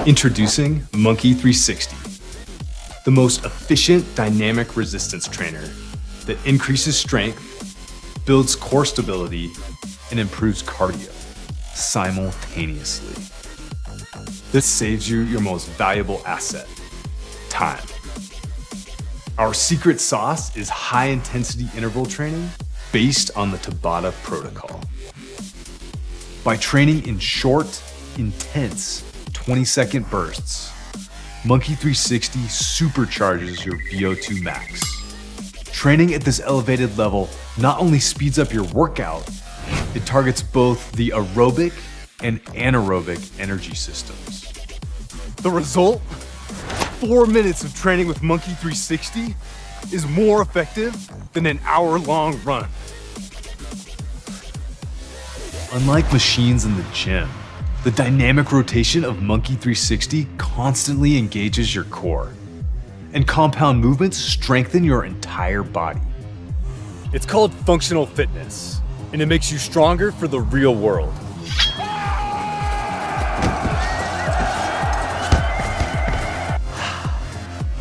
Introducing MONKII 360, the most efficient dynamic resistance trainer that increases strength, builds core stability, and improves cardio simultaneously. This saves you your most valuable asset, time. Our secret sauce is high-intensity interval training based on the Tabata protocol. By training in short, intense, 20-second bursts, MONKII 360 supercharges your VO2 max. Training at this elevated level not only speeds up your workout, it targets both the aerobic and anaerobic energy systems. The result? 4 minutes of training with MONKII 360 is more effective than an hour-long run. Unlike machines in the gym, the dynamic rotation of MONKII 360 constantly engages your core, and compound movements strengthen your entire body. It's called functional fitness, and it makes you stronger for the real world.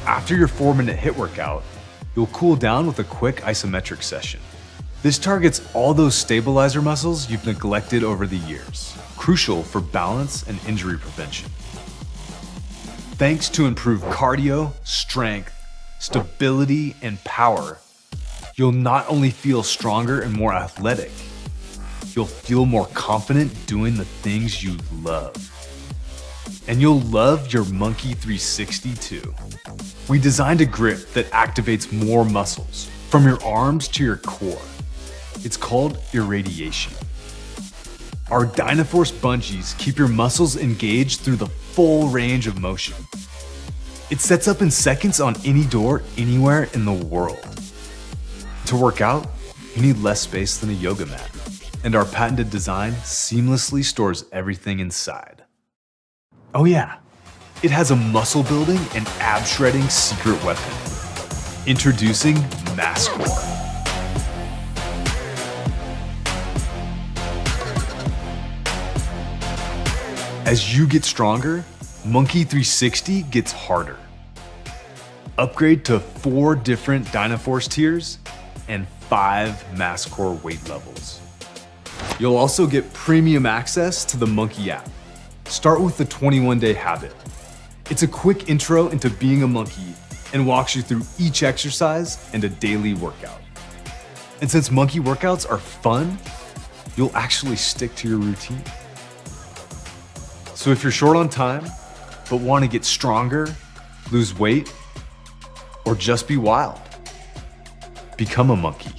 After your 4-minute HIIT workout, you'll cool down with a quick isometric session. This targets all those stabilizer muscles you've neglected over the years, crucial for balance and injury prevention. Thanks to improved cardio, strength, stability, and power, you'll not only feel stronger and more athletic, you'll feel more confident doing the things you love. And you'll love your MONKII 360 too. We designed a grip that activates more muscles, from your arms to your core. It's called irradiation. Our Dynaforce bungees keep your muscles engaged through the full range of motion. It sets up in seconds on any door, anywhere in the world. To work out, you need less space than a yoga mat, and our patented design seamlessly stores everything inside. Oh yeah, it has a muscle building and ab shredding secret weapon. Introducing MassCore. As you get stronger, MONKII 360 gets harder. Upgrade to 4 different Dynaforce tiers and 5 MassCore weight levels. You'll also get premium access to the MONKII app. Start with the 21-day habit. It's a quick intro into being a monkey and walks you through each exercise and a daily workout. And since monkey workouts are fun, you'll actually stick to your routine. So if you're short on time, but want to get stronger, lose weight, or just be wild, become a monkey.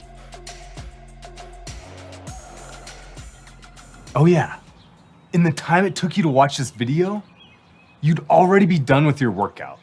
Oh yeah, in the time it took you to watch this video, you'd already be done with your workout.